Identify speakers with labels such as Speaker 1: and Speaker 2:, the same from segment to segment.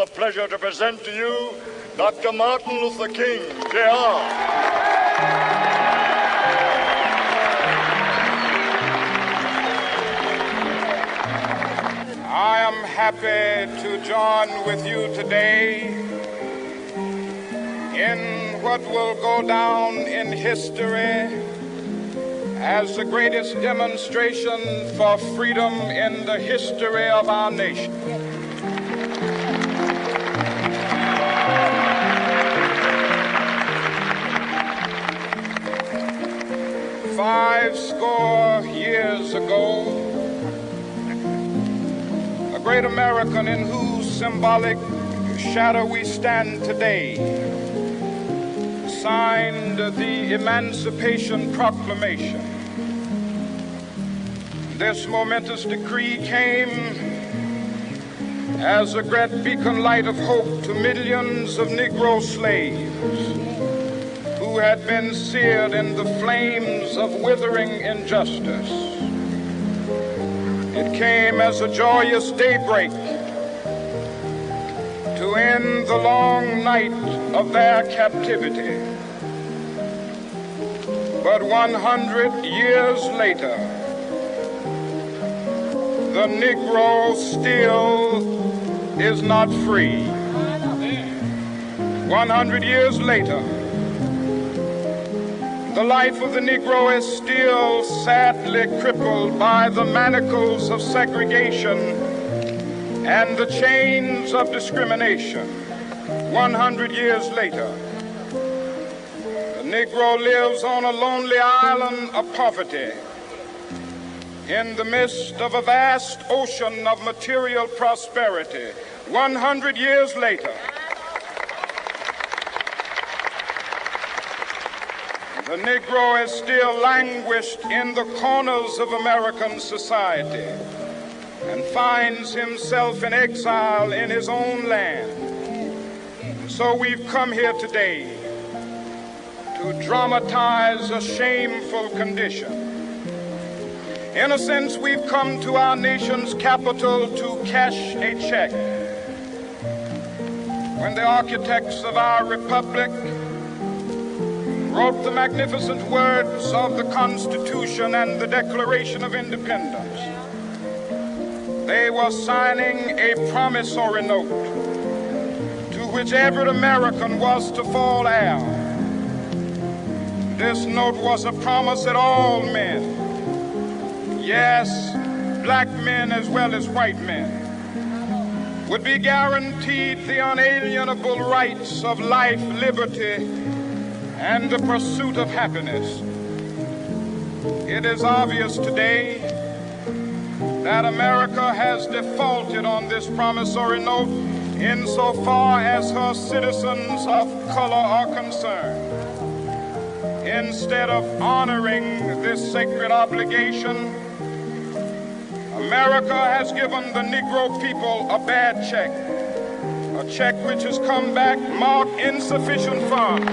Speaker 1: pleasure to present to you Dr. Martin Luther King, Jr.
Speaker 2: I am happy to join with you today in what will go down in history as the greatest demonstration for freedom in the history of our nation. Five score years ago, a great American in whose symbolic shadow we stand today signed the Emancipation Proclamation. This momentous decree came as a great beacon light of hope to millions of Negro slaves who had been seared in the flames of withering injustice. It came as a joyous daybreak to end the long night of their captivity. But 100 years later, the Negro still is not free. 100 years later, the life of the Negro is still sadly crippled by the manacles of segregation and the chains of discrimination. 100 years later, the Negro lives on a lonely island of poverty in the midst of a vast ocean of material prosperity. 100 years later, the Negro is still languished in the corners of American society and finds himself in exile in his own land. So we've come here today to dramatize a shameful condition. In a sense, we've come to our nation's capital to cash a check. When the architects of our republic wrote the magnificent words of the Constitution and the Declaration of Independence, they were signing a promissory note to which every American was to fall heir. This note was a promise that all men, yes, black men as well as white men, would be guaranteed the unalienable rights of life, liberty, and the pursuit of happiness. It is obvious today that America has defaulted on this promissory note insofar as her citizens of color are concerned. Instead of honoring this sacred obligation, America has given the Negro people a bad check, a check which has come back marked insufficient funds.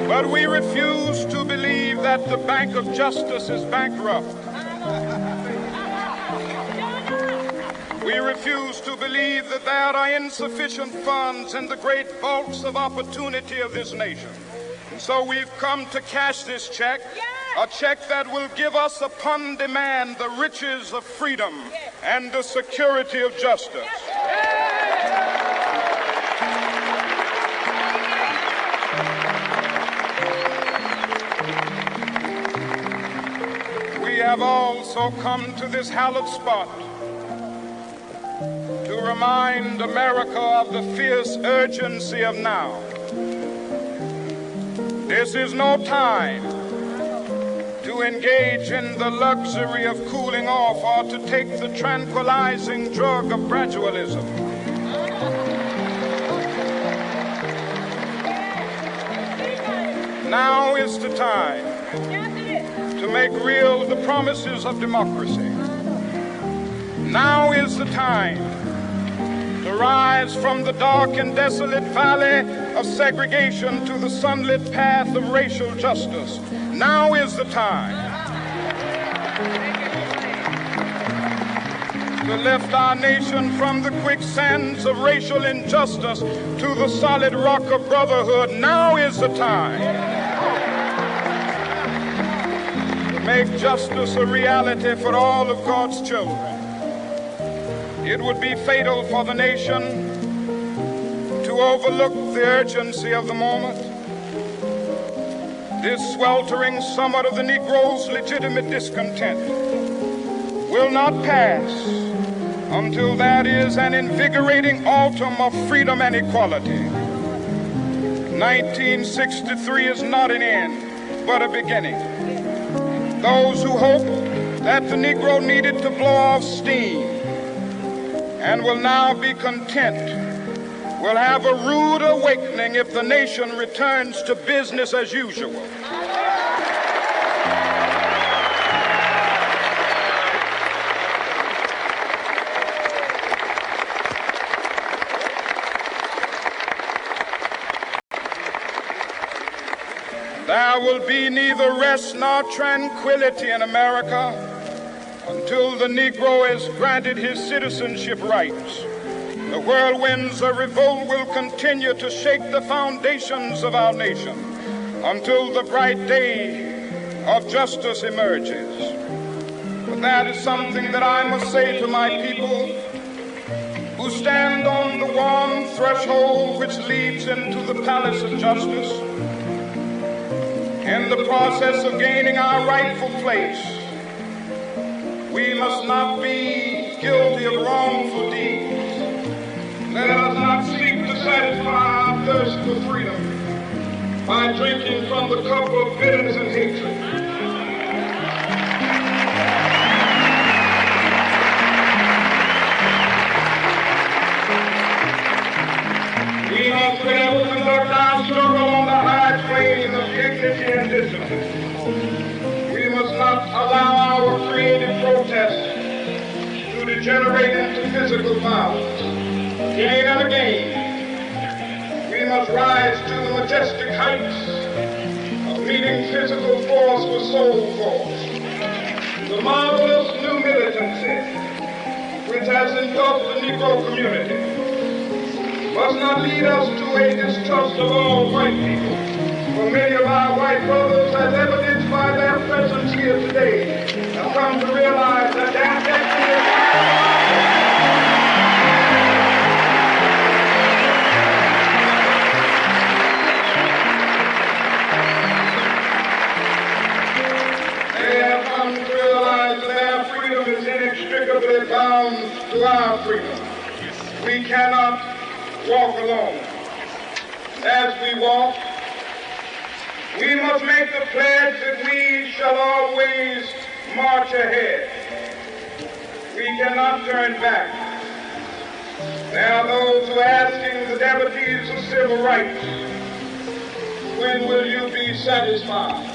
Speaker 2: But we refuse to believe that the Bank of Justice is bankrupt. We refuse to believe that there are insufficient funds in the great vaults of opportunity of this nation. And so we've come to cash this check, a check that will give us upon demand the riches of freedom and the security of justice. We have also come to this hallowed spot to remind America of the fierce urgency of now. This is no time to engage in the luxury of cooling off or to take the tranquilizing drug of gradualism. Now is the time to make real the promises of democracy. Now is the time to rise from the dark and desolate valley of segregation to the sunlit path of racial justice. Now is the time to lift our nation from the quicksands of racial injustice to the solid rock of brotherhood. Now is the time to make justice a reality for all of God's children. It would be fatal for the nation to overlook the urgency of the moment. This sweltering summit of the Negro's legitimate discontent will not pass until that is an invigorating autumn of freedom and equality. 1963 is not an end, but a beginning. Those who hoped that the Negro needed to blow off steam and will now be content will have a rude awakening if the nation returns to business as usual. There will be neither rest nor tranquility in America until the Negro is granted his citizenship rights. The whirlwinds of revolt will continue to shake the foundations of our nation until the bright day of justice emerges. But that is something that I must say to my people who stand on the warm threshold which leads into the palace of justice. In the process of gaining our rightful place, we must not be guilty of wrongful deeds. Let us not seek to satisfy our thirst for freedom by drinking from the cup of bitterness and hatred. We must fail to conduct our struggle on the high plane of dignity and discipline. We must not allow our creative protest to degenerate into physical violence. Again and again, we must rise to the majestic heights of meeting physical force with soul force. The marvelous new militancy which has engulfed the Negro community must not lead us to a distrust of all white people. For many of our white brothers, as evidenced by their presence here today, have come to realize that their destiny is inextricably bound to our freedom. We cannot walk alone. As we walk, we must make the pledge that we shall always march ahead. We cannot turn back. There are those who are asking the devotees of civil rights, when will you be satisfied?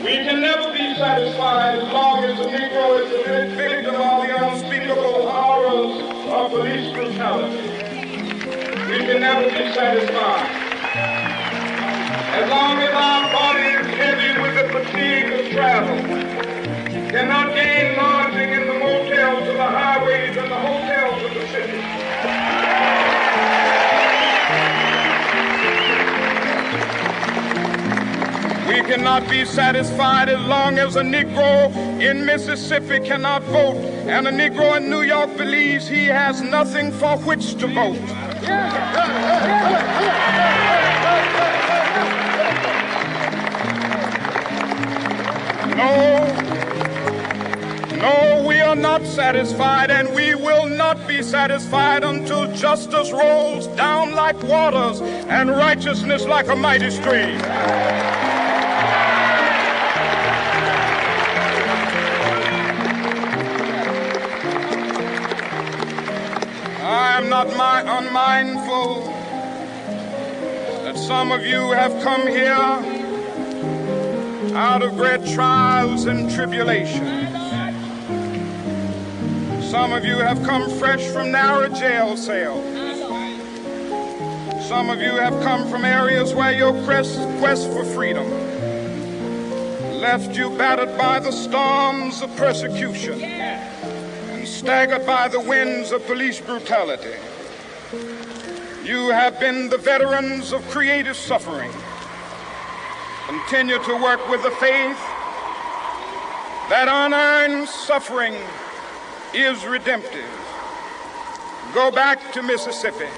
Speaker 2: We can never be satisfied as long as the Negro is the victim of the unspeakable horrors of police brutality. We can never be satisfied as long as our body is heavy with the fatigue of travel, cannot gain lodging in the motels of the highways and the hotels of the city. We cannot be satisfied as long as a Negro in Mississippi cannot vote and a Negro in New York believes he has nothing for which to vote. No, we are not satisfied, and we will not be satisfied until justice rolls down like waters and righteousness like a mighty stream. I am not unmindful that some of you have come here out of great trials and tribulations. Some of you have come fresh from narrow jail cells. Some of you have come from areas where your quest for freedom left you battered by the storms of persecution and staggered by the winds of police brutality. You have been the veterans of creative suffering. Continue to work with the faith that unearned suffering is redemptive. Go back to Mississippi.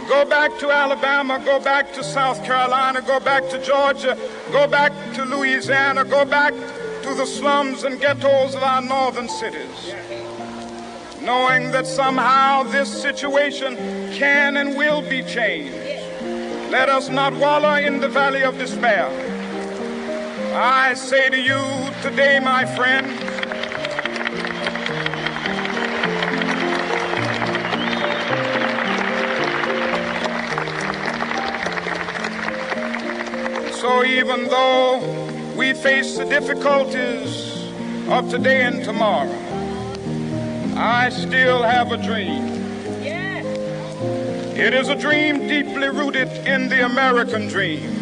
Speaker 2: Go back to Alabama. Go back to South Carolina. Go back to Georgia. Go back to Louisiana. Go back to the slums and ghettos of our northern cities, knowing that somehow this situation can and will be changed. Let us not wallow in the valley of despair. I say to you today, my friends, so even though we face the difficulties of today and tomorrow, I still have a dream. It is a dream deeply rooted in the American dream.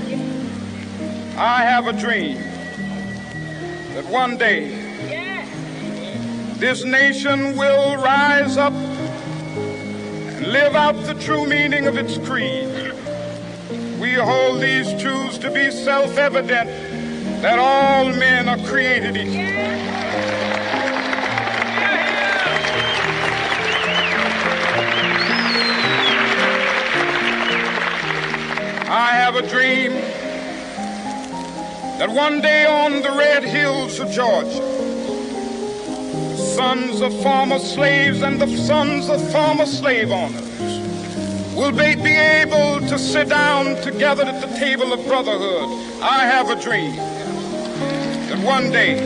Speaker 2: I have a dream that one day this nation will rise up and live out the true meaning of its creed. We hold these truths to be self-evident, that all men are created equal. I have a dream that one day on the red hills of Georgia, the sons of former slaves and the sons of former slave owners will be able to sit down together at the table of brotherhood. I have a dream that one day,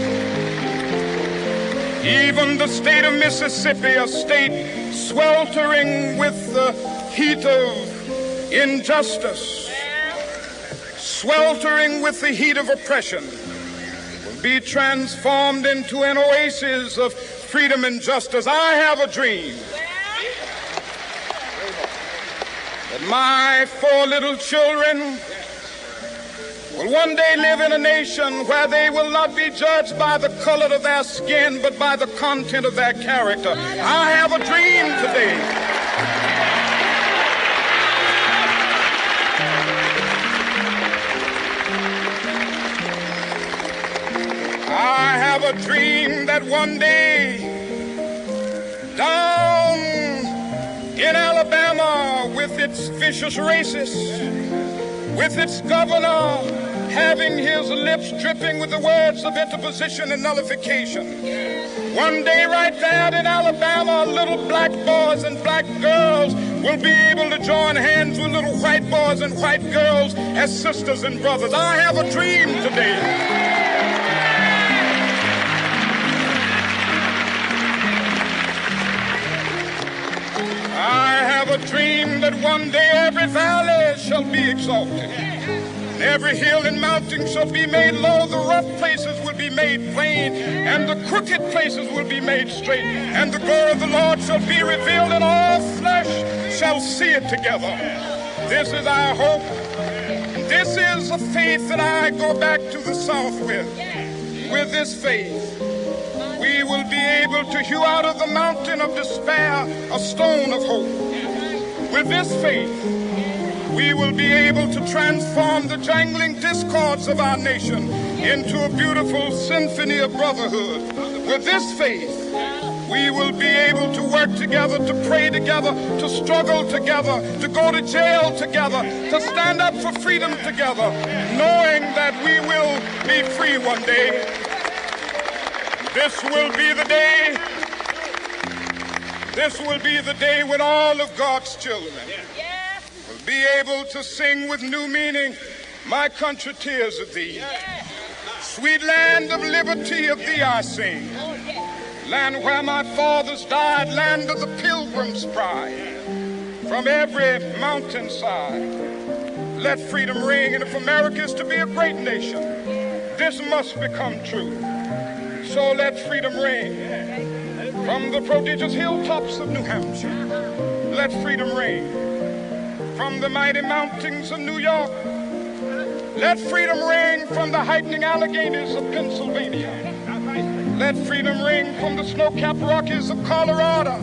Speaker 2: even the state of Mississippi, a state sweltering with the heat of injustice, sweltering with the heat of oppression, will be transformed into an oasis of freedom and justice. I have a dream that my 4 little children will one day live in a nation where they will not be judged by the color of their skin, but by the content of their character. I have a dream today I have a dream that one day down in Alabama, with its vicious racists, with its governor having his lips dripping with the words of interposition and nullification, one day right there in Alabama, little black boys and black girls will be able to join hands with little white boys and white girls as sisters and brothers. I have a dream today I have a dream that one day every valley shall be exalted, every hill and mountain shall be made low, the rough places will be made plain, and the crooked places will be made straight, and the glory of the Lord shall be revealed, and all flesh shall see it together. This is our hope. This is a faith that I go back to the South with. With this faith, we will be able to hew out of the mountain of despair a stone of hope. With this faith, we will be able to transform the jangling discords of our nation into a beautiful symphony of brotherhood. With this faith, we will be able to work together, to pray together, to struggle together, to go to jail together, to stand up for freedom together, knowing that we will be free one day. This will be the day. This will be the day when all of God's children will be able to sing with new meaning, "My country, tears of thee. Sweet land of liberty, of thee I sing. Land where my fathers died, land of the pilgrim's pride. From every mountainside, let freedom ring. And if America is to be a great nation, this must become true. So let freedom ring. From the prodigious hilltops of New Hampshire, let freedom ring. From the mighty mountains of New York, let freedom ring. From the heightening Alleghenies of Pennsylvania, let freedom ring. From the snow-capped Rockies of Colorado,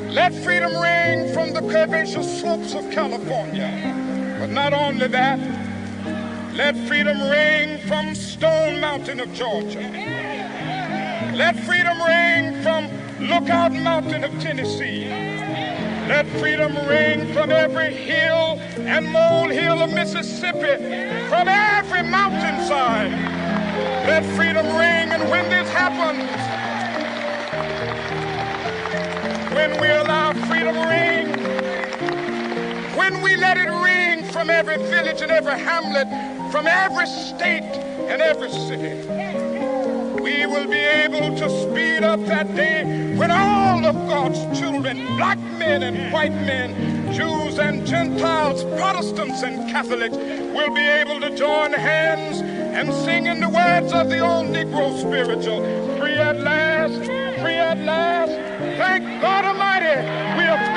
Speaker 2: let freedom ring. From the curvaceous slopes of California. But not only that, let freedom ring from Stone Mountain of Georgia. Let freedom ring from Lookout Mountain of Tennessee. Let freedom ring from every hill and molehill of Mississippi, from every mountainside. Let freedom ring, and when this happens, when we allow freedom ring, when we let it ring from every village and every hamlet, from every state and every city, we will be able to speed up that day when all of God's children, black men and white men, Jews and Gentiles, Protestants and Catholics, will be able to join hands and sing in the words of the old Negro spiritual, free at last, free at last. Thank God Almighty, we are